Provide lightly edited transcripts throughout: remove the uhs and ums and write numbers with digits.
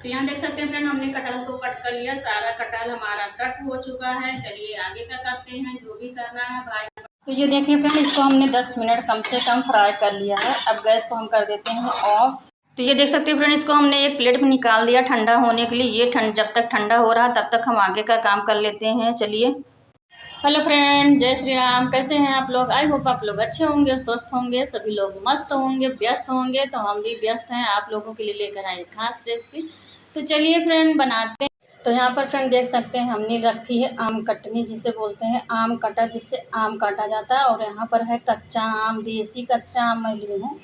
तो यहाँ देख सकते हैं फ्रेंड, हमने कटहल को कट कर लिया। सारा कटहल हमारा कट हो चुका है। चलिए आगे का करते हैं, जो भी करना है भाई। तो ये देखिए फ्रेंड, इसको हमने 10 मिनट कम से कम फ्राई कर लिया है। अब गैस को हम कर देते हैं ऑफ। तो ये देख सकते हैं फ्रेंड, इसको हमने एक प्लेट में निकाल दिया ठंडा होने के लिए। ये जब तक ठंडा हो रहा तब तक हम आगे का काम कर लेते हैं। चलिए। हेलो फ्रेंड, जय श्री राम। कैसे हैं आप लोग? आई होप आप लोग अच्छे होंगे, स्वस्थ होंगे, सभी लोग मस्त होंगे, व्यस्त होंगे। तो हम भी व्यस्त हैं, आप लोगों के लिए लेकर आए खास रेसिपी। तो चलिए फ्रेंड बनाते हैं। तो यहाँ पर फ्रेंड देख सकते हैं, हमने रखी है आम कटनी, जिसे बोलते हैं आम कटर, जिससे आम काटा जाता है। और यहाँ पर है कच्चा आम, देसी कच्चा आम मैं ली हूँ।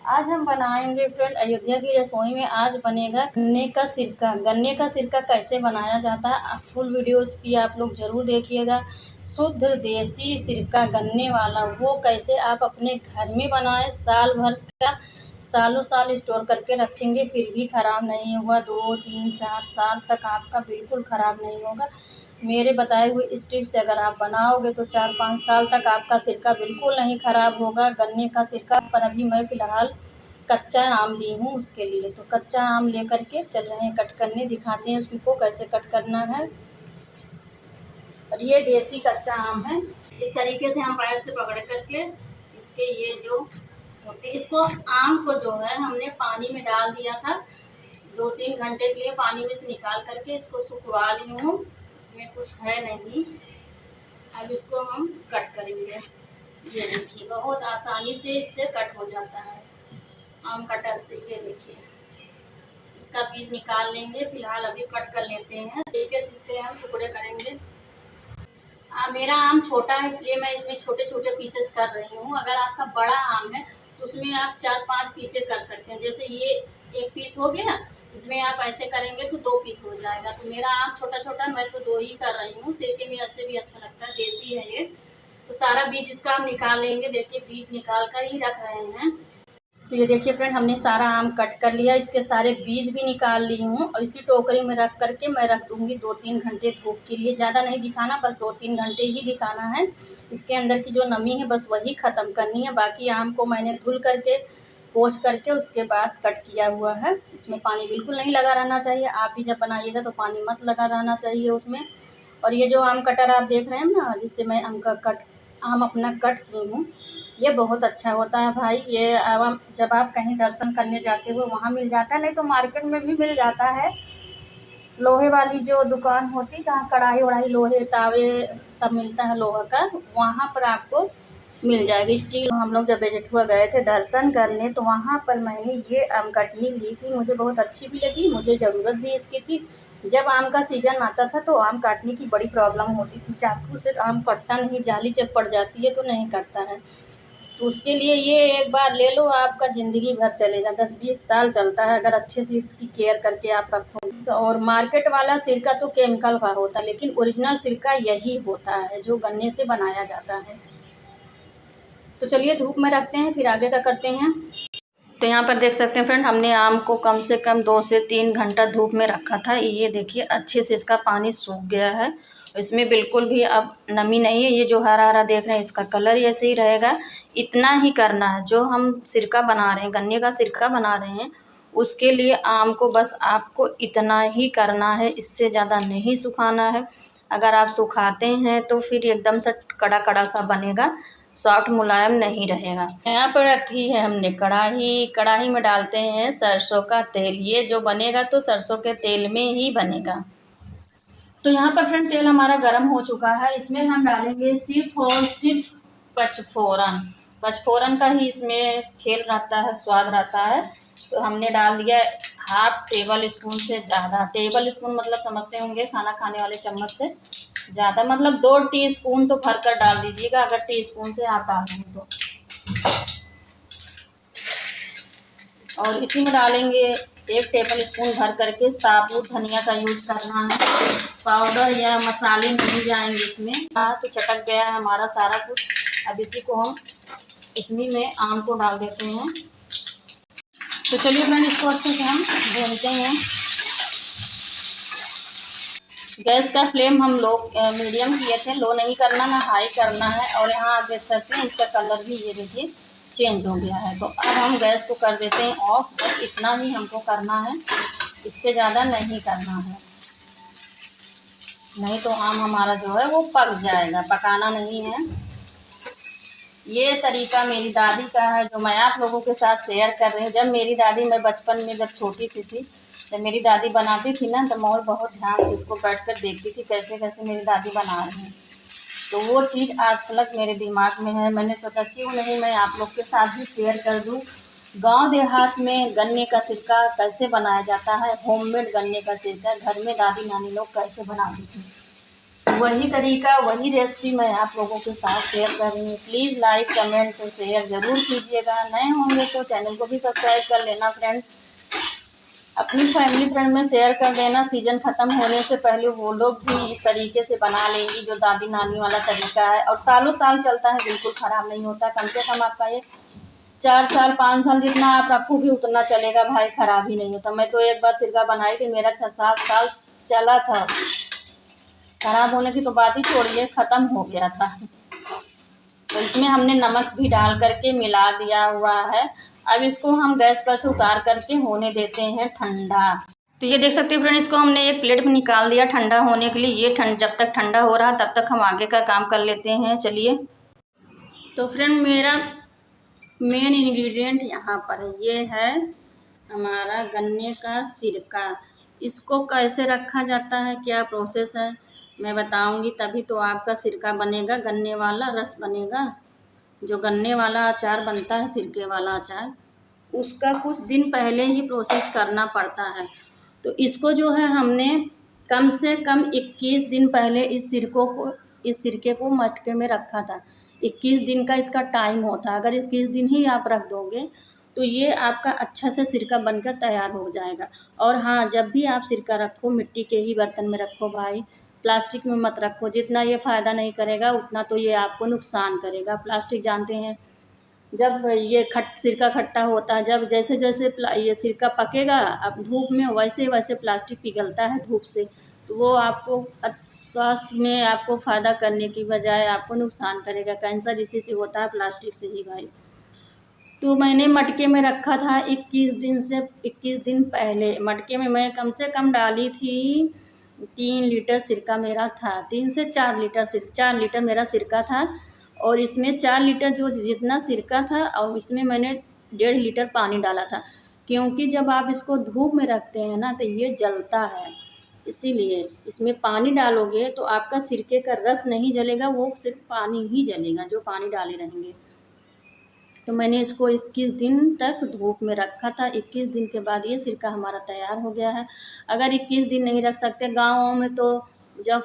आज हम बनाएंगे फ्रेंड अयोध्या की रसोई में आज बनेगा गन्ने का सिरका। गन्ने का सिरका कैसे बनाया जाता है, फुल वीडियोस की आप लोग ज़रूर देखिएगा। शुद्ध देसी सिरका गन्ने वाला, वो कैसे आप अपने घर में बनाएं, साल भर का, सालों साल स्टोर करके रखेंगे फिर भी ख़राब नहीं होगा। 2 3 4 साल तक आपका बिल्कुल ख़राब नहीं होगा। मेरे बताए हुए इस ट्रिक से अगर आप बनाओगे तो 4-5 साल तक आपका सिरका बिल्कुल नहीं ख़राब होगा। गन्ने का सिरका। पर अभी मैं फ़िलहाल कच्चा आम ली हूँ उसके लिए। तो कच्चा आम लेकर के चल रहे हैं कट करने, दिखाते हैं उसको कैसे कट करना है। और ये देसी कच्चा आम है। इस तरीके से हम पैर से पकड़ करके इसके ये जो होते, इसको आम को जो है हमने पानी में डाल दिया था 2-3 घंटे के लिए। पानी में से निकाल करके इसको सुखवा ली हूँ। इसमें कुछ है नहीं। अब इसको हम कट करेंगे। ये देखिए, बहुत आसानी से इससे कट हो जाता है आम कटर से। ये देखिए, इसका बीज निकाल लेंगे। फिलहाल अभी कट कर लेते हैं। देखिए इसके हम टुकड़े करेंगे। मेरा आम छोटा है इसलिए मैं इसमें छोटे छोटे पीसेस कर रही हूँ। अगर आपका बड़ा आम है तो उसमें आप 4-5 पीसे कर सकते हैं। जैसे ये 1 पीस हो गया, इसमें आप ऐसे करेंगे तो 2 पीस हो जाएगा। तो मेरा आम छोटा छोटा, मैं तो 2 ही कर रही हूँ। सिरके में ऐसे भी अच्छा लगता है, देसी है ये। तो सारा बीज इसका हम निकाल लेंगे। देखिए बीज निकाल कर ही रख रहे हैं। तो ये देखिए फ्रेंड, हमने सारा आम कट कर लिया, इसके सारे बीज भी निकाल ली हूँ। और इसी टोकरी में रख करके मैं रख दूँगी 2-3 घंटे धूप के लिए। ज़्यादा नहीं दिखाना, बस 2-3 घंटे ही दिखाना है। इसके अंदर की जो नमी है बस वही ख़त्म करनी है। बाकी आम को मैंने धुल करके, पोंछ करके उसके बाद कट किया हुआ है। इसमें पानी बिल्कुल नहीं लगा रहना चाहिए। आप भी जब बनाइएगा तो पानी मत लगा रहना चाहिए उसमें। और ये जो आम कटर आप देख रहे हैं ना, जिससे मैं आम अपना कट की हूँ, ये बहुत अच्छा होता है भाई। ये अब जब आप कहीं दर्शन करने जाते हो वहाँ मिल जाता है, नहीं तो मार्केट में भी मिल जाता है। लोहे वाली जो दुकान होती है जहाँ कढ़ाई वढ़ाई, लोहे तावे सब मिलता है लोहा का, वहाँ पर आपको मिल जाएगी स्टील। हम लोग जब बेजठुआ गए थे दर्शन करने तो वहाँ पर मैंने ये आम कटनी ली थी। मुझे बहुत अच्छी भी लगी, मुझे ज़रूरत भी इसकी थी। जब आम का सीज़न आता था तो आम काटने की बड़ी प्रॉब्लम होती थी। चाकू से आम कटता नहीं, जाली जब पड़ जाती है तो नहीं कटता है। तो उसके लिए ये एक बार ले लो, आपका ज़िंदगी भर चलेगा, 10-20 साल चलता है अगर अच्छे से इसकी केयर करके आप रखो तो। और मार्केट वाला सिरका तो केमिकल का होता है, लेकिन ओरिजिनल सिरका यही होता है जो गन्ने से बनाया जाता है। तो चलिए धूप में रखते हैं, फिर आगे का करते हैं। तो यहाँ पर देख सकते हैं फ्रेंड, हमने आम को कम से कम 2 से 3 घंटा धूप में रखा था। ये देखिए अच्छे से इसका पानी सूख गया है। इसमें बिल्कुल भी अब नमी नहीं है। ये जो हरा हरा देख रहे हैं इसका कलर ऐसे ही रहेगा। इतना ही करना है। जो हम सिरका बना रहे हैं, गन्ने का सिरका बना रहे हैं, उसके लिए आम को बस आपको इतना ही करना है, इससे ज़्यादा नहीं सुखाना है। अगर आप सुखाते हैं तो फिर एकदम से कड़ा कड़ा सा बनेगा, सॉफ्ट मुलायम नहीं रहेगा। यहाँ पर रखी है हमने कढ़ाई। कढ़ाई में डालते हैं सरसों का तेल। ये जो बनेगा तो सरसों के तेल में ही बनेगा। तो यहाँ पर फ्रेंड तेल हमारा गर्म हो चुका है। इसमें हम डालेंगे सिर्फ और सिर्फ पचफोरन। पचफोरन का ही इसमें खेल रहता है, स्वाद रहता है। तो हमने डाल दिया 1/2 टेबल स्पून से ज़्यादा। टेबल स्पून मतलब समझते होंगे, खाना खाने वाले चम्मच से ज़्यादा, मतलब 2 टीस्पून तो भर कर डाल दीजिएगा अगर टीस्पून से आप डालेंगे तो। और इसी में डालेंगे 1 टेबल स्पून भर करके साबुत धनिया का यूज करना है। पाउडर या मसाले नहीं जाएंगे इसमें। तो चटक गया है हमारा सारा कुछ। अब इसी को हम इसमें में आम को डाल देते हैं। तो चलिए फ्रेंड, इसको अच्छे से हम भूनते हैं। गैस का फ्लेम हम लोग मीडियम किए थे, लो नहीं करना ना हाई करना है। और यहाँ आप देख सकते हैं इसका कलर भी ये देखिए चेंज हो गया है। तो अब हम गैस को कर देते हैं ऑफ। बस इतना ही हमको करना है। इससे ज़्यादा नहीं करना है, नहीं तो आम हमारा जो है वो पक जाएगा, पकाना नहीं है। ये तरीका मेरी दादी का है जो मैं आप लोगों के साथ शेयर कर रही हूँ। जब मेरी दादी, मैं बचपन में जब छोटी सी थी, जब मेरी दादी बनाती थी ना, तो मैं बहुत ध्यान से उसको बैठ कर देखती थी कैसे कैसे मेरी दादी बना रही हैं। तो वो चीज़ आज तक मेरे दिमाग में है। मैंने सोचा क्यों नहीं मैं आप लोग के साथ भी शेयर कर दूँ। गांव देहात में गन्ने का सिरका कैसे बनाया जाता है, होममेड गन्ने का सिरका घर में दादी नानी लोग कैसे बनाती थी, वही तरीका वही रेसिपी मैं आप लोगों के साथ शेयर कर रही हूँ। प्लीज़ लाइक कमेंट और शेयर ज़रूर कीजिएगा। नए होंगे तो चैनल को भी सब्सक्राइब कर लेना फ्रेंड। अपनी फैमिली फ्रेंड में शेयर कर देना। सीज़न ख़त्म होने से पहले वो लोग भी इस तरीके से बना लेंगी जो दादी नानी वाला तरीका है, और सालों साल चलता है, बिल्कुल ख़राब नहीं होता। कम से कम आपका ये 4 साल 5 साल जितना आप रखोगे उतना चलेगा भाई, ख़राब ही नहीं होता। मैं तो एक बार सिरका बनाई थी, मेरा 6-7 साल चला था। खराब होने की तो बात ही छोड़िए, ख़त्म हो गया था। तो इसमें हमने नमक भी डाल करके मिला दिया हुआ है। अब इसको हम गैस पर से उतार करके होने देते हैं ठंडा। तो ये देख सकते हैं फ्रेंड, इसको हमने एक प्लेट में निकाल दिया ठंडा होने के लिए। ये जब तक ठंडा हो रहा तब तक हम आगे का काम कर लेते हैं। चलिए, तो फ्रेंड मेरा मेन इंग्रेडिएंट यहाँ पर है, ये है हमारा गन्ने का सिरका। इसको कैसे रखा जाता है, क्या प्रोसेस है, मैं बताऊंगी, तभी तो आपका सिरका बनेगा, गन्ने वाला रस बनेगा। जो गन्ने वाला अचार बनता है, सिरके वाला अचार, उसका कुछ दिन पहले ही प्रोसेस करना पड़ता है। तो इसको जो है हमने कम से कम 21 दिन पहले इस सिरके को मटके में रखा था। 21 दिन का इसका टाइम होता है। अगर 21 दिन ही आप रख दोगे तो ये आपका अच्छा से सिरका बनकर तैयार हो जाएगा। और हाँ, जब भी आप सिरका रखो मिट्टी के ही बर्तन में रखो भाई, प्लास्टिक में मत रखो। जितना ये फ़ायदा नहीं करेगा उतना तो ये आपको नुकसान करेगा। प्लास्टिक जानते हैं, जब ये सिरका खट्टा होता है, जब जैसे जैसे ये सिरका पकेगा अब धूप में, वैसे वैसे प्लास्टिक पिघलता है धूप से, तो वो आपको स्वास्थ्य में आपको फ़ायदा करने की बजाय आपको नुकसान करेगा। कैंसर इसी से होता है, प्लास्टिक से ही भाई। तो मैंने मटके में रखा था 21 दिन पहले। मटके में मैं कम से कम डाली थी 3 लीटर सिरका मेरा था, 3 से 4 लीटर 4 लीटर मेरा सिरका था। और इसमें 4 लीटर जो जितना सिरका था, और इसमें मैंने 1.5 लीटर पानी डाला था, क्योंकि जब आप इसको धूप में रखते हैं ना तो ये जलता है, इसीलिए इसमें पानी डालोगे तो आपका सिरके का रस नहीं जलेगा, वो सिर्फ पानी ही जलेगा जो पानी डाले रहेंगे। तो मैंने इसको 21 दिन तक धूप में रखा था। 21 दिन के बाद ये सिरका हमारा तैयार हो गया है। अगर 21 दिन नहीं रख सकते, गाँव में तो जब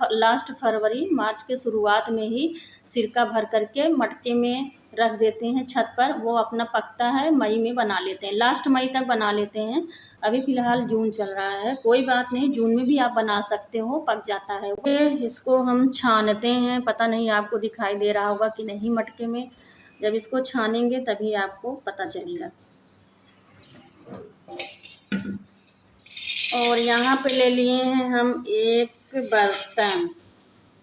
लास्ट फरवरी मार्च के शुरुआत में ही सिरका भर करके मटके में रख देते हैं छत पर, वो अपना पकता है, मई में बना लेते हैं, लास्ट मई तक बना लेते हैं। अभी फ़िलहाल जून चल रहा है, कोई बात नहीं, जून में भी आप बना सकते हो, पक जाता है। फिर इसको हम छानते हैं, पता नहीं आपको दिखाई दे रहा होगा कि नहीं मटके में, जब इसको छानेंगे तभी आपको पता चलेगा। और यहाँ पे ले लिए हैं हम एक बर्तन,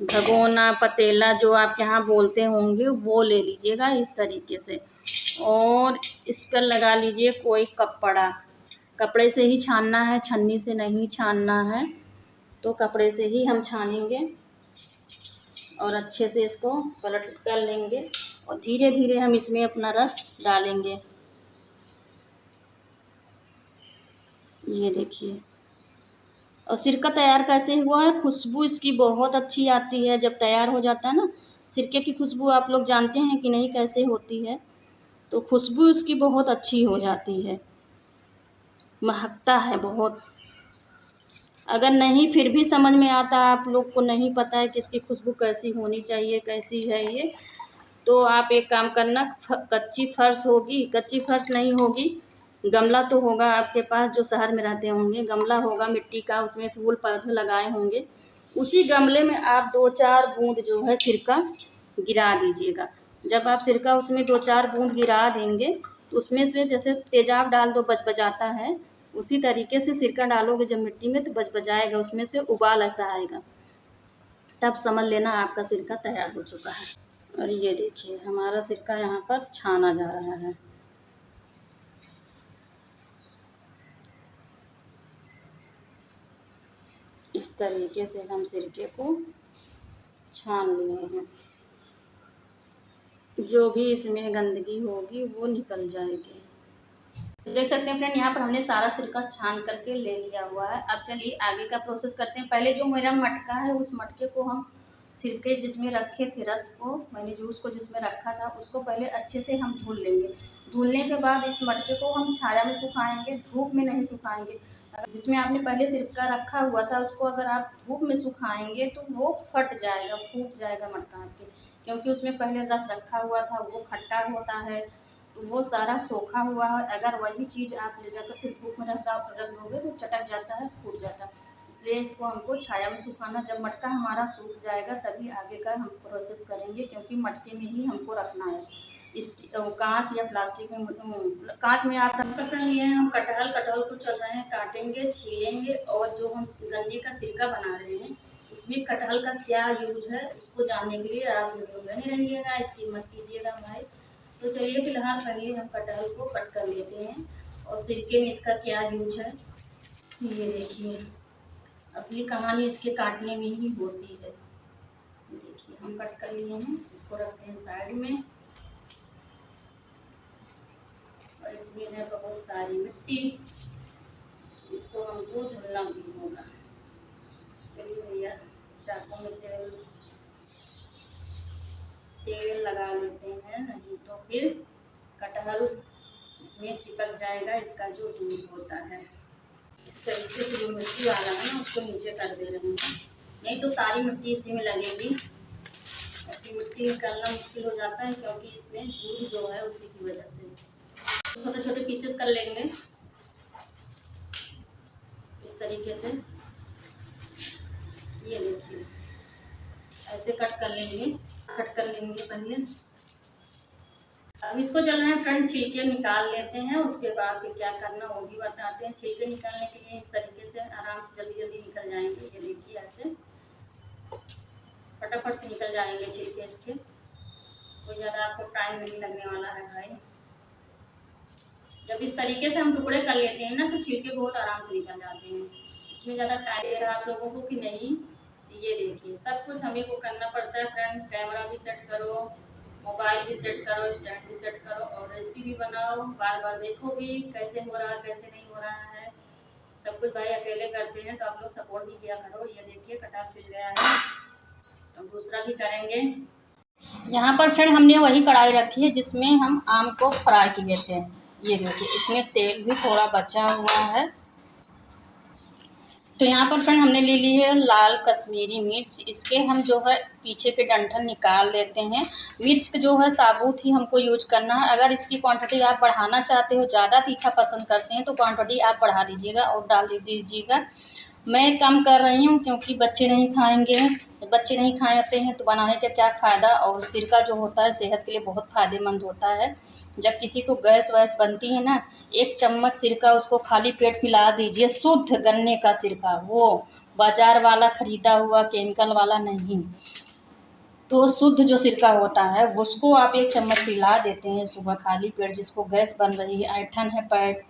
भगोना पतीला जो आप यहाँ बोलते होंगे, वो ले लीजिएगा इस तरीके से। और इस पर लगा लीजिए कोई कपड़ा, कपड़े से ही छानना है, छन्नी से नहीं छानना है। तो कपड़े से ही हम छानेंगे और अच्छे से इसको पलट कर लेंगे और धीरे धीरे हम इसमें अपना रस डालेंगे। ये देखिए, और सिरका तैयार कैसे हुआ है, खुशबू इसकी बहुत अच्छी आती है जब तैयार हो जाता है ना। सिरके की खुशबू आप लोग जानते हैं कि नहीं कैसे होती है, तो खुशबू इसकी बहुत अच्छी हो जाती है, महकता है बहुत। अगर नहीं फिर भी समझ में आता, आप लोग को नहीं पता है कि इसकी खुशबू कैसी होनी चाहिए, कैसी है ये, तो आप एक काम करना, कच्ची फर्श होगी, कच्ची फर्श नहीं होगी, गमला तो होगा आपके पास, जो शहर में रहते होंगे, गमला होगा मिट्टी का, उसमें फूल पौधे लगाए होंगे, उसी गमले में आप 2-4 बूंद जो है सिरका गिरा दीजिएगा। जब आप सिरका उसमें 2-4 बूंद गिरा देंगे तो उसमें से जैसे तेजाब डाल दो बजबजाता है, उसी तरीके से सिरका डालोगे जब मिट्टी में तो बजबजाएगा, उसमें से उबाल ऐसा आएगा, तब समझ लेना आपका सिरका तैयार हो चुका है। और ये देखिए हमारा सिरका यहाँ पर छाना जा रहा है। इस तरीके से हम सिरके को छान लिए हैं। जो भी इसमें गंदगी होगी वो निकल जाएगी। देख सकते हैं फ्रेंड, यहाँ पर हमने सारा सिरका छान करके ले लिया हुआ है। अब चलिए आगे का प्रोसेस करते हैं। पहले जो मेरा मटका है उस मटके को हम सिरके जिसमें रखे थे रस को, मैंने जूस को जिसमें रखा था उसको पहले अच्छे से हम धुल लेंगे। धुलने के बाद इस मटके को हम छाया में सुखाएंगे, धूप में नहीं सुखाएंगे। जिसमें आपने पहले सिरका रखा हुआ था उसको अगर आप धूप में सुखाएंगे तो वो फट जाएगा, फूट जाएगा मटका आपके, क्योंकि उसमें पहले रस रखा हुआ था, वो खट्टा होता है तो वो सारा सोखा हुआ है। अगर वही चीज़ आप ले जाकर फिर धूप में रख दोगे तो चटक जाता है, फूट जाता है। इसलिए इसको हमको छाया में सुखाना, जब मटका हमारा सूख जाएगा तभी आगे का हम प्रोसेस करेंगे, क्योंकि मटके में ही हमको रखना है। इस कांच या प्लास्टिक में, कांच में आप रख लिए हैं। हम कटहल को चल रहे हैं काटेंगे, छीलेंगे, और जो हम गन्ने का सिरका बना रहे हैं उसमें कटहल का क्या यूज है उसको जानने के लिए आप वीडियो बने रहिएगा, इसकी मत कीजिएगा भाई। तो चलिए फिलहाल पहले हम कटहल को कट कर लेते हैं और सिरके में इसका क्या यूज है ये देखिए। असली कहानी इसके काटने में ही होती है। ये देखिए हम कट कर लिए हैं, इसको रखते हैं साइड में। और इसमें है बहुत सारी मिट्टी, इसको हमको धुलना भी होगा। चलिए भैया चाकू में तेल लगा लेते हैं, नहीं तो फिर कटहल इसमें चिपक जाएगा, इसका जो दूध होता है। इस तरीके से जो मिट्टी वाला है ना उसको नीचे कर दे रहे हैं, नहीं तो सारी मिट्टी इसी में लगेगी। ऐसी मिट्टी निकालना मुश्किल हो जाता है क्योंकि इसमें दूध जो है उसी की वजह से। छोटे छोटे पीसेस कर लेंगे इस तरीके से। ये देखिए ऐसे कट कर लेंगे पहले। अब इसको चल रहे हैं फ्रेंड छिलके निकाल लेते हैं, उसके बाद फिर क्या करना वो भी बताते हैं। छिलके निकालने के लिए इस तरीके से आराम से जल्दी जल्दी निकल जाएंगे। ये देखिए ऐसे फटाफट से निकल जाएंगे छिलके इसके, कोई ज़्यादा आपको टाइम नहीं लगने वाला है भाई। जब इस तरीके से हम टुकड़े कर लेते हैं ना तो छिलके बहुत आराम से निकल जाते हैं, उसमें ज़्यादा टाइम दे रहा आप लोगों को कि नहीं। ये देखिए सब कुछ हमें को करना पड़ता है फ्रेंड। कैमरा भी सेट करो, मोबाइल भी सेट करो, स्टैंड भी सेट करो, और रेसिपी भी बनाओ, बार बार देखो भी कैसे हो रहा है कैसे नहीं हो रहा है। सब कुछ भाई अकेले करते हैं तो आप लोग सपोर्ट भी किया करो। ये देखिए कटहल छिल गया है, अब दूसरा भी करेंगे। यहाँ पर फ्रेंड हमने वही कढ़ाई रखी है जिसमें हम आम को फ्राई किए थे। ये देखिए इसमें तेल भी थोड़ा बचा हुआ है। तो यहाँ पर फ्रेंड हमने ले ली है लाल कश्मीरी मिर्च। इसके हम जो है पीछे के डंठल निकाल लेते हैं। मिर्च जो है साबुत ही हमको यूज करना है। अगर इसकी क्वांटिटी आप बढ़ाना चाहते हो, ज़्यादा तीखा पसंद करते हैं तो क्वांटिटी आप बढ़ा दीजिएगा और डाल दीजिएगा। मैं कम कर रही हूँ क्योंकि बच्चे नहीं खाएंगे। बच्चे नहीं खाते हैं तो बनाने का क्या फ़ायदा। और सिरका जो होता है सेहत के लिए बहुत फ़ायदेमंद होता है। जब किसी को गैस वैस बनती है ना, 1 चम्मच सिरका उसको खाली पेट पिला दीजिए, शुद्ध गन्ने का सिरका, वो बाजार वाला ख़रीदा हुआ केमिकल वाला नहीं। तो शुद्ध जो सिरका होता है उसको आप 1 चम्मच पिला देते हैं सुबह खाली पेट, जिसको गैस बन रही है, ऐंठन है,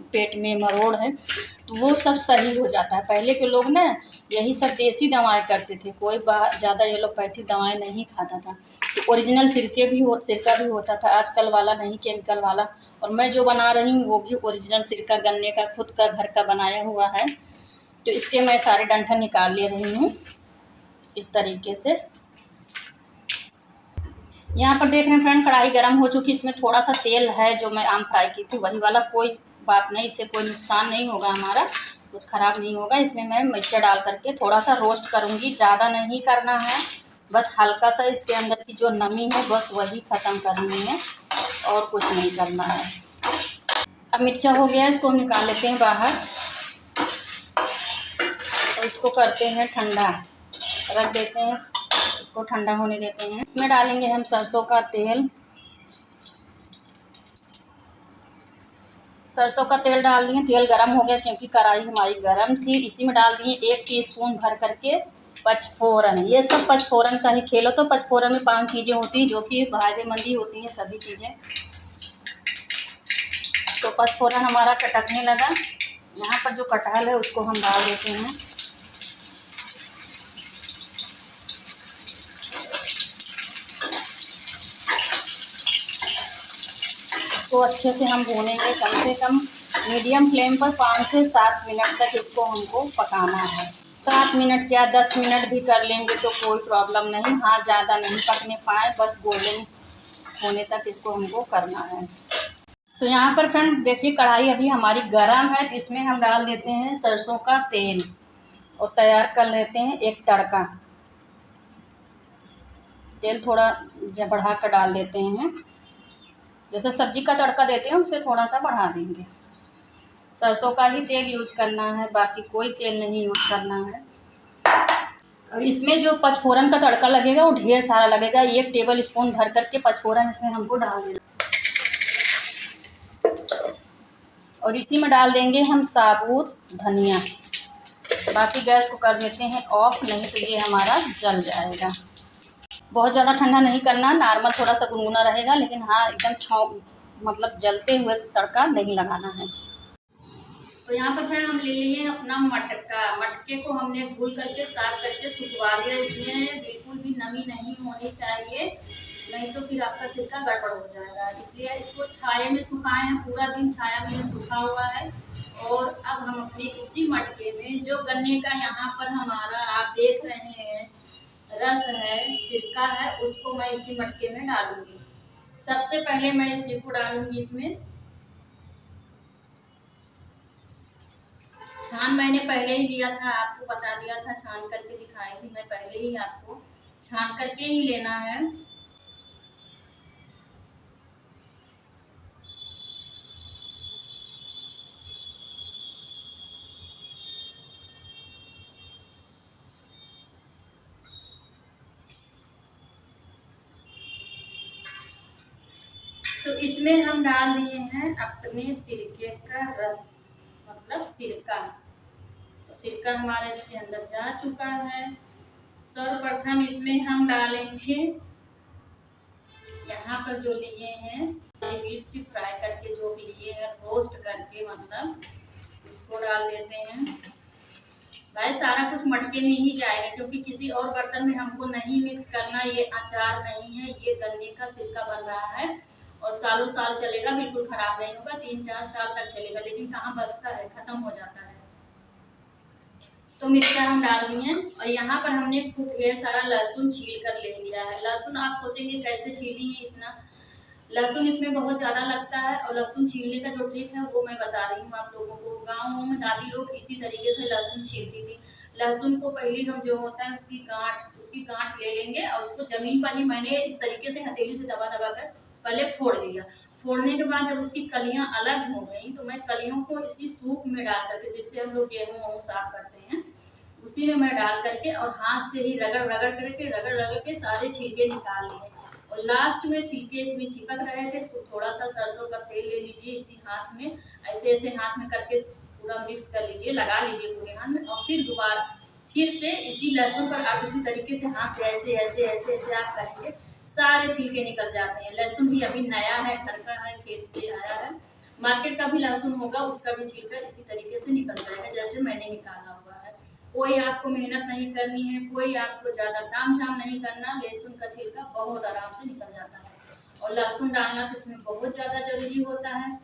पेट में मरोड़ है, तो वो सब सही हो जाता है। पहले के लोग ना यही सब देसी दवाएं करते थे, कोई ज़्यादा एलोपैथिक दवाएं नहीं खाता था। तो ओरिजिनल सिरका भी होता था, आजकल वाला नहीं, केमिकल वाला। और मैं जो बना रही हूँ वो भी ओरिजिनल सिरका गन्ने का खुद का घर का बनाया हुआ है। तो इसके मैं सारे डंठल निकाल ले रही हूँ इस तरीके से। यहाँ पर देख रहे हैं फ्रेंड कढ़ाई गर्म हो चुकी, इसमें थोड़ा सा तेल है जो मैं आम फ्राई की थी वही वाला। कोई बात नहीं, इससे कोई नुकसान नहीं होगा, हमारा कुछ ख़राब नहीं होगा। इसमें मैं मिर्चा डाल करके थोड़ा सा रोस्ट करूँगी, ज़्यादा नहीं करना है, बस हल्का सा इसके अंदर की जो नमी है बस वही ख़त्म करनी है और कुछ नहीं करना है। अब मिर्चा हो गया, इसको हम निकाल लेते हैं बाहर और इसको करते हैं ठंडा, रख देते हैं, इसको ठंडा होने देते हैं। इसमें डालेंगे हम सरसों का तेल। सरसों का तेल डाल दिए, तेल गरम हो गया क्योंकि कढ़ाई हमारी गरम थी। इसी में डाल दिए 1 टीस्पून भर करके पचफोरन। ये सब पचफोरन का ही खेल हो, तो पचफोरन में 5 चीज़ें होती हैं जो कि फायदेमंद ही होती हैं सभी चीज़ें। तो पचफोरन हमारा चटकने लगा। यहाँ पर जो कटहल है उसको हम डाल देते हैं। इसको अच्छे से हम भूनेंगे, कम से कम मीडियम फ्लेम पर 5 से 7 मिनट तक इसको हमको पकाना है। 7 मिनट क्या 10 मिनट भी कर लेंगे तो कोई प्रॉब्लम नहीं। हाँ, ज़्यादा नहीं पकने पाए, बस गोल्डन होने तक इसको हमको करना है। तो यहाँ पर फ्रेंड देखिए कढ़ाई अभी हमारी गरम है, तो इसमें हम डाल देते हैं सरसों का तेल और तैयार कर लेते हैं एक तड़का। तेल थोड़ा बढ़ा कर डाल देते हैं, जैसे सब्जी का तड़का देते हैं उससे थोड़ा सा बढ़ा देंगे। सरसों का ही तेल यूज करना है, बाकी कोई तेल नहीं यूज करना है। और इसमें जो पचफोरन का तड़का लगेगा वो ढेर सारा लगेगा, 1 टेबल स्पून भर करके पचफोरन इसमें हमको डाल देना। और इसी में डाल देंगे हम साबुत धनिया। बाकी गैस को कर देते हैं ऑफ, नहीं तो ये हमारा जल जाएगा। बहुत ज़्यादा ठंडा नहीं करना, नॉर्मल थोड़ा सा गुनगुना रहेगा, लेकिन हाँ एकदम मतलब जलते हुए तड़का नहीं लगाना है। तो यहाँ पर फ्रेंड हम ले लिए अपना मटका। मटके को हमने धुल करके साफ करके सुखवा लिया। इसमें बिल्कुल भी नमी नहीं होनी चाहिए, नहीं तो फिर आपका सिरका गड़बड़ हो जाएगा। इसलिए इसको छाया में सुखाए हैं, पूरा दिन छाया में सूखा हुआ है। और अब हम अपने इसी मटके में जो गन्ने का यहाँ पर हमारा आप देख रहे हैं रस है, सिरका है, उसको मैं इसी मटके में डालूंगी। सबसे पहले मैं इसी को डालूंगी इसमें। छान मैंने पहले ही लिया था, आपको बता दिया था, छान करके दिखाई थी मैं पहले ही आपको। छान करके ही लेना है। तो इसमें हम डाल दिए हैं अपने सिरके का रस, मतलब सिरका। तो सिरका हमारे इसके अंदर जा चुका है। सर्वप्रथम इसमें हम डालेंगे यहाँ पर जो लिए हैं मिर्ची फ्राई करके, जो भी लिए हैं रोस्ट करके, मतलब उसको डाल देते हैं। भाई सारा कुछ मटके में ही जाएगा, क्योंकि किसी और बर्तन में हमको नहीं मिक्स करना। ये अचार नहीं है, ये गन्ने का सिरका बन रहा है और सालों साल चलेगा, बिल्कुल खराब नहीं होगा, 3-4 साल तक चलेगा। लेकिन कहाँ बचता है, खत्म हो जाता है। तो मिर्चा हम डाल दिए और यहाँ पर हमने खूब ढेर सारा लहसुन छील कर ले लिया है। लहसुन आप सोचेंगे कैसे छीली है इतना, लहसुन इसमें बहुत ज़्यादा लगता है। और लहसुन छीलने का जो ट्रिक है वो मैं बता रही हूँ आप लोगों को। गाँव में दादी लोग इसी तरीके से लहसुन छीलती थी। लहसुन को पहले हम जो होता है उसकी गांठ ले लेंगे और उसको जमीन पर ही मैंने इस तरीके से हथेली से दबा दबा कर पहले फोड़ दिया। फोड़ने के बाद जब उसकी कलियां अलग हो गई तो मैं कलियों को इसी सूप में डाल करके, जिससे हम लोग गेहूँ साफ करते हैं, उसी में मैं डाल करके और हाथ से ही रगड़ रगड़ के सारे छिलके निकाल लिए। और लास्ट में छिलके इसमें चिपक रहे थे, तो थोड़ा सा सरसों का तेल ले लीजिए, इसी हाथ में ऐसे ऐसे हाथ में करके पूरा मिक्स कर लीजिए, लगा लीजिए पूरे हाथ में। और फिर दोबारा फिर से इसी लहसुन पर आप इसी तरीके से हाथ से ऐसे ऐसे ऐसे ऐसे आप करेंगे, सारे छिलके निकल जाते हैं। लहसुन भी अभी नया है, घर का है, खेत से आया है। मार्केट का भी लहसुन होगा, उसका भी छिलका इसी तरीके से निकल जाएगा जैसे मैंने निकाला हुआ है। कोई आपको मेहनत नहीं करनी है, कोई आपको ज़्यादा ताम झाम नहीं करना। लहसुन का छिलका बहुत आराम से निकल जाता है। और लहसुन डालना तो इसमें बहुत ज़्यादा जरूरी होता है।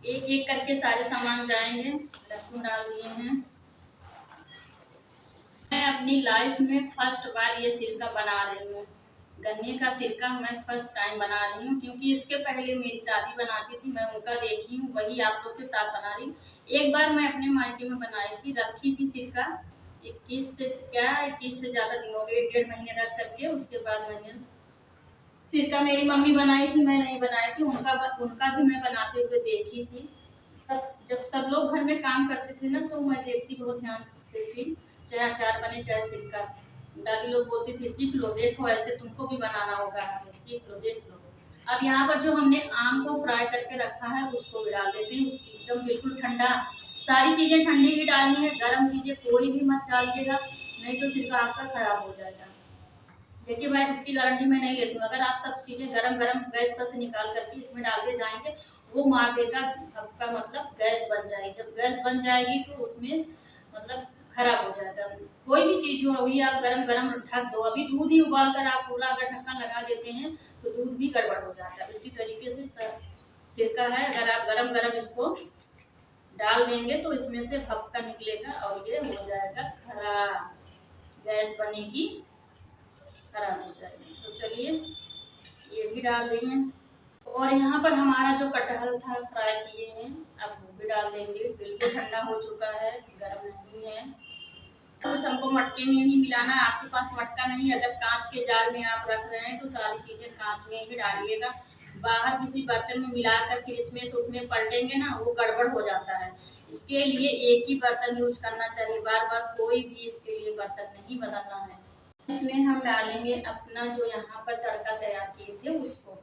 एक एक करके सारे सामान जाएंगे। लहसुन डाल दिए हैं। मैं अपनी लाइफ में फर्स्ट बार ये सिरका बना रही हूँ। गन्ने का सिरका मैं फर्स्ट टाइम बना रही हूँ, क्योंकि इसके पहले मेरी दादी बनाती थी, मैं उनका देखी हूँ, वही आप लोग के साथ बना रही हूँ। एक बार मैं अपने मायके में बनाई थी, रखी थी सिरका 21 से ज़्यादा दिन हो गए, 1-1.5 महीने रख करके। उसके बाद मैंने सिरका मेरी मम्मी बनाई थी, मैं नहीं बनाई थी। उनका भी मैं बनाते हुए देखी थी। जब सब लोग घर में काम करते थे ना, तो मैं देखती बहुत ध्यान से थी, चाहे अचार बने चाहे सिरका। दादी लोग बोलती थी सीख लो, देखो ऐसे तुमको भी बनाना होगा, सीख लो, देख लो। अब यहाँ पर जो हमने आम को फ्राई करके रखा है उसको भी डाल देते हैं। उसकी एकदम बिल्कुल ठंडा, सारी चीज़ें ठंडी ही डालनी है, गर्म चीज़ें कोई भी मत डालिएगा, नहीं तो सिरका आपका खराब हो जाएगा। देखिए भाई, उसकी गारंटी मैं नहीं लेती हूँ। अगर आप सब चीज़ें गरम गरम गैस पर से निकाल करके इसमें डालते जाएंगे, वो मार देगा आपका, मतलब गैस बन जाएगी। जब गैस बन जाएगी तो उसमें मतलब खराब हो जाएगा। कोई भी चीज़ हो, अभी आप गरम गरम ढक दो, अभी दूध ही उबाल कर आप पूरा अगर ढक्कन लगा देते हैं तो दूध भी गड़बड़ हो जाता है। उसी तरीके से सिरका है। अगर आप गरम गरम इसको डाल देंगे तो इसमें से भपका निकलेगा और ये हो जाएगा खराब, गैस बनेगी, खराब हो जाएगी। तो चलिए ये भी डाल देंगे। और यहाँ पर हमारा जो कटहल था फ्राई किए हैं, अब वो भी डाल देंगे। बिल्कुल ठंडा हो चुका है, गर्म नहीं है। कुछ हमको मटके में ही मिलाना, आपके पास मटका नहीं, अगर कांच के जार में आप रख रहे हैं तो सारी चीजें कांच में ही डालिएगा। बाहर किसी बर्तन में मिला कर फिर इसमें से उसमें पलटेंगे ना, वो गड़बड़ हो जाता है। इसके लिए एक ही बर्तन यूज करना चाहिए, बार बार कोई भी इसके लिए बर्तन नहीं बदलना है। इसमें हम डालेंगे अपना जो यहाँ पर तड़का तैयार किए थे उसको।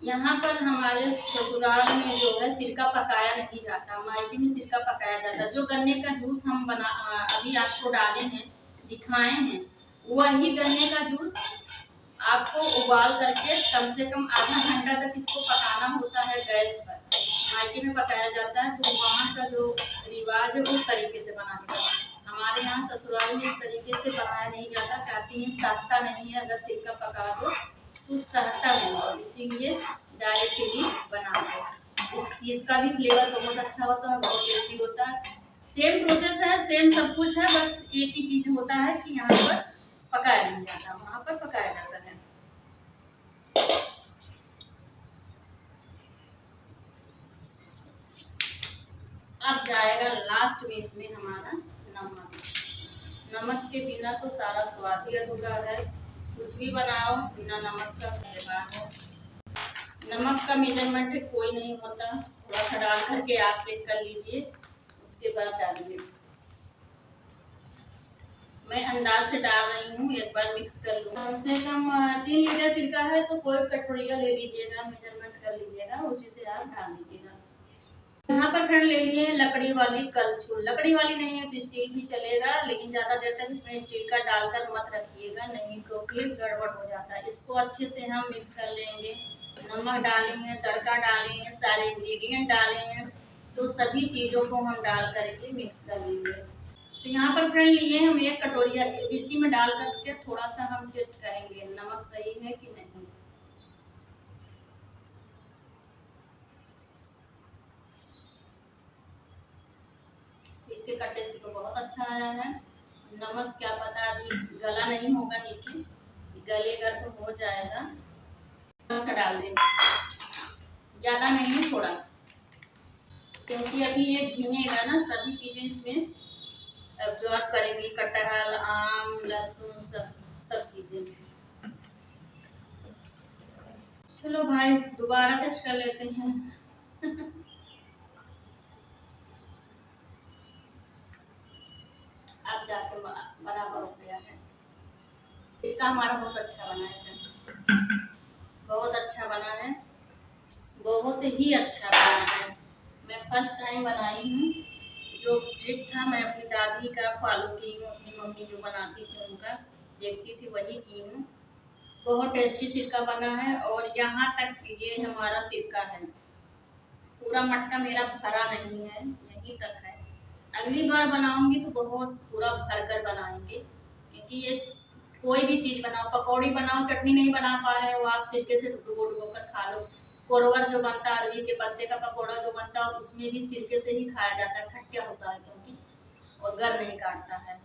यहाँ पर हमारे ससुराल में जो है सिरका पकाया नहीं जाता, मायके में सिरका पकाया जाता। जो गन्ने का जूस हम अभी आपको डाले हैं, दिखाए हैं, वही गन्ने का जूस आपको उबाल करके कम से कम आधा घंटा तक इसको पकाना होता है गैस पर। मायके में पकाया जाता है, तो वहाँ का जो रिवाज है उस तरीके से बनाने का। हमारे यहाँ ससुराल में इस तरीके से बनाया नहीं जाता, कहती हैं सख्ता नहीं है, अगर सिरका पका दो तो सहता नहीं, इसीलिए डायरेक्टली बना दो। इसका भी फ्लेवर बहुत अच्छा होता है, बहुत टेस्टी होता है। सेम प्रोसेस है, सेम सब कुछ है, बस एक ही चीज होता है कि यहाँ पर पकाया नहीं जाता, वहाँ पर पकाया जाता है। अब जाएगा लास्ट में इसमें हमारा नमक। नमक के बिना तो सारा स्वाद ही अधूरा है। कुछ भी बनाओ बिना नमक का बेकार है। नमक का मेजरमेंट कोई नहीं होता, थोड़ा सा डाल करके आप चेक कर लीजिए, उसके बाद डालिए। मैं अंदाज से डाल रही हूँ, एक बार मिक्स कर लूँ। कम से कम 3 लीटर सिरका है तो कोई कटोरिया ले लीजिएगा, मेजरमेंट कर लीजिएगा, उसी से आप डाल दीजिएगा। यहाँ पर फ्रेंड ले लिए लकड़ी वाली कलछुल। लकड़ी वाली नहीं है तो स्टील भी चलेगा, लेकिन ज़्यादा देर तक इसमें स्टील का डालकर मत रखिएगा, नहीं तो फिर गड़बड़ हो जाता है। इसको अच्छे से हम मिक्स कर लेंगे। नमक डालेंगे, तड़का डालेंगे, सारे इंग्रेडिएंट डालेंगे, तो सभी चीज़ों को हम डाल करके मिक्स कर लेंगे। तो यहाँ पर फ्रेंड लिए हम 1 कटोरिया, इसी में डाल करके थोड़ा सा हम टेस्ट करेंगे नमक सही है कि नहीं। सिरके का टेस्ट तो बहुत अच्छा आया है। नमक क्या पता अभी गला नहीं होगा, नीचे गलेगा तो हो जाएगा। थोड़ा सा डाल देंगे, ज़्यादा नहीं, थोड़ा, क्योंकि अभी ये भुनेगा ना, सभी चीज़ें इसमें अब्जॉर्ब करेंगी, कटहल, आम, लहसुन, सब चीज़ें। चलो भाई दोबारा टेस्ट कर लेते हैं। अब जाके बराबर हो गया है। टिक्का हमारा बहुत अच्छा बना है, बहुत अच्छा बना है, बहुत ही अच्छा बना है। मैं फर्स्ट टाइम बनाई हूँ। जो ट्रिक था मैं अपनी दादी का फॉलो की हूँ, अपनी मम्मी जो बनाती थी उनका देखती थी वही की हूँ। बहुत टेस्टी सिरका बना है। और यहाँ तक ये हमारा सिरका है, पूरा मटका मेरा भरा नहीं है, यहीं तक है। अगली बार बनाऊंगी तो बहुत पूरा भर कर बनाएंगे, क्योंकि ये कोई भी चीज़ बनाओ, पकौड़ी बनाओ, चटनी नहीं बना पा रहे हो आप, सिरके से डुबो डुबो कर खा लो। कोरवर जो बनता है, अरवी के पत्ते का पकौड़ा जो बनता है, उसमें भी सिरके से ही खाया जाता है, खट्टा होता है क्योंकि, और गर नहीं काटता है।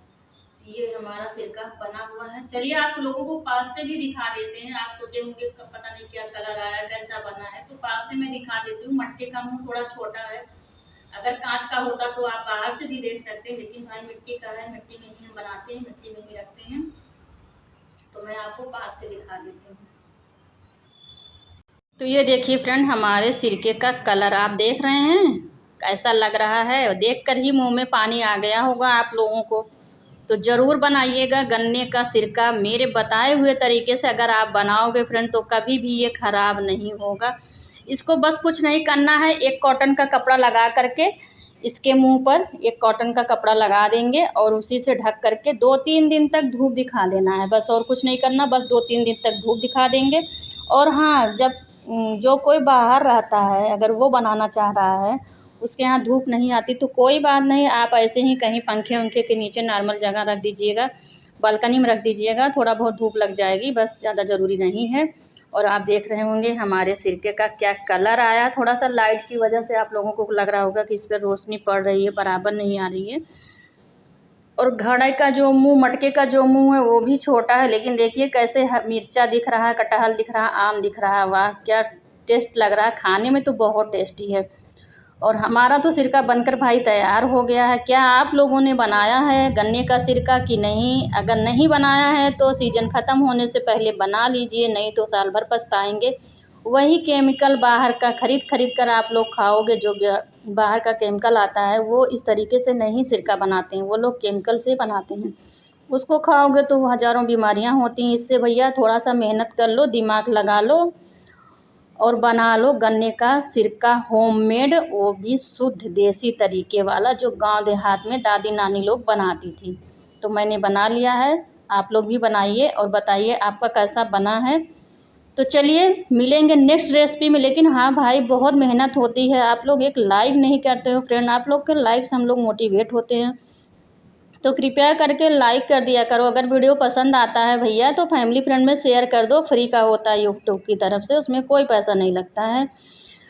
ये हमारा सिरका बना हुआ है। चलिए आप लोगों को पास से भी दिखा देते हैं। आप सोचे होंगे पता नहीं क्या कलर आया, कैसा बना है, तो पास से मैं दिखा देती हूँ। मटके का मुंह थोड़ा छोटा है, अगर कांच का होता तो आप बाहर से भी देख सकते हैं, लेकिन भाई मिट्टी का है, मिट्टी में ही हम बनाते हैं, मिट्टी में ही रखते हैं, तो मैं आपको पास से दिखा देती हूँ। तो ये देखिए फ्रेंड, हमारे सिरके का कलर आप देख रहे हैं कैसा लग रहा है, देखकर ही मुंह में पानी आ गया होगा आप लोगों को। तो ज़रूर बनाइएगा गन्ने का सिरका, मेरे बताए हुए तरीके से अगर आप बनाओगे फ्रेंड तो कभी भी ये ख़राब नहीं होगा। इसको बस कुछ नहीं करना है, एक कॉटन का कपड़ा लगा करके इसके मुंह पर एक कॉटन का कपड़ा लगा देंगे और उसी से ढक करके 2-3 दिन तक धूप दिखा देना है, बस और कुछ नहीं करना, बस 2-3 दिन तक धूप दिखा देंगे। और हाँ, जब जो कोई बाहर रहता है अगर वो बनाना चाह रहा है, उसके यहाँ धूप नहीं आती तो कोई बात नहीं, आप ऐसे ही कहीं पंखे वंखे के नीचे नॉर्मल जगह रख दीजिएगा, बालकनी में रख दीजिएगा, थोड़ा बहुत धूप लग जाएगी, बस ज़्यादा ज़रूरी नहीं है। और आप देख रहे होंगे हमारे सिरके का क्या कलर आया। थोड़ा सा लाइट की वजह से आप लोगों को लग रहा होगा कि इस पर रोशनी पड़ रही है, बराबर नहीं आ रही है। और घड़े का जो मुंह, मटके का जो मुंह है वो भी छोटा है, लेकिन देखिए कैसे मिर्चा दिख रहा है, कटहल दिख रहा है, आम दिख रहा है। वाह क्या टेस्ट लग रहा है, खाने में तो बहुत टेस्टी है। और हमारा तो सिरका बनकर भाई तैयार हो गया है। क्या आप लोगों ने बनाया है गन्ने का सिरका कि नहीं? अगर नहीं बनाया है तो सीज़न ख़त्म होने से पहले बना लीजिए, नहीं तो साल भर पछताएंगे। वही केमिकल बाहर का खरीद कर आप लोग खाओगे। जो बाहर का केमिकल आता है वो इस तरीके से नहीं सिरका बनाते हैं, वो लोग केमिकल से बनाते हैं। उसको खाओगे तो हज़ारों बीमारियां होती हैं। इससे भैया थोड़ा सा मेहनत कर लो, दिमाग लगा लो और बना लो गन्ने का सिरका होममेड, वो भी शुद्ध देसी तरीके वाला, जो गांव देहात में दादी नानी लोग बनाती थी। तो मैंने बना लिया है, आप लोग भी बनाइए और बताइए आपका कैसा बना है। तो चलिए मिलेंगे नेक्स्ट रेसिपी में। लेकिन हाँ भाई बहुत मेहनत होती है, आप लोग एक लाइक नहीं करते हो फ्रेंड, आप लोग के लाइक से हम लोग मोटिवेट होते हैं। तो कृपया करके लाइक कर दिया करो। अगर वीडियो पसंद आता है भैया तो फैमिली फ्रेंड में शेयर कर दो, फ्री का होता है यूट्यूब की तरफ से, उसमें कोई पैसा नहीं लगता है।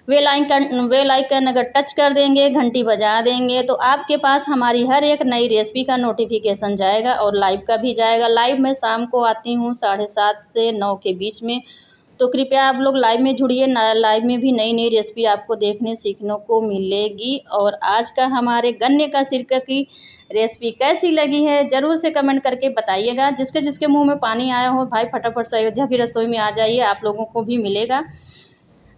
बेल आइकन अगर टच कर देंगे, घंटी बजा देंगे तो आपके पास हमारी हर एक नई रेसिपी का नोटिफिकेशन जाएगा और लाइव का भी जाएगा। लाइव मैं शाम को आती हूँ 7:30 से 9 के बीच में, तो कृपया आप लोग लाइव में जुड़िए। लाइव में भी नई नई रेसिपी आपको देखने सीखने को मिलेगी। और आज का हमारे गन्ने का सिरका की रेसिपी कैसी लगी है ज़रूर से कमेंट करके बताइएगा। जिसके जिसके मुंह में पानी आया हो भाई फटाफट से अयोध्या की रसोई में आ जाइए, आप लोगों को भी मिलेगा।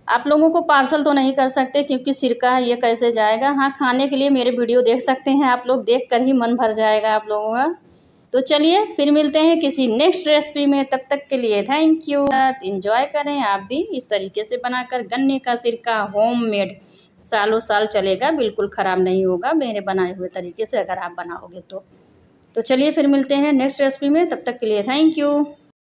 आप लोगों को पार्सल तो नहीं कर सकते क्योंकि सिरका है, ये कैसे जाएगा। हाँ खाने के लिए मेरे वीडियो देख सकते हैं आप लोग, देख कर ही मन भर जाएगा आप लोगों का। तो चलिए फिर मिलते हैं किसी नेक्स्ट रेसिपी में, तब तक के लिए थैंक यू। एंजॉय करें आप भी इस तरीके से बनाकर गन्ने का सिरका होममेड, सालों साल चलेगा, बिल्कुल ख़राब नहीं होगा मेरे बनाए हुए तरीके से अगर आप बनाओगे तो। चलिए फिर मिलते हैं नेक्स्ट रेसिपी में, तब तक के लिए थैंक यू।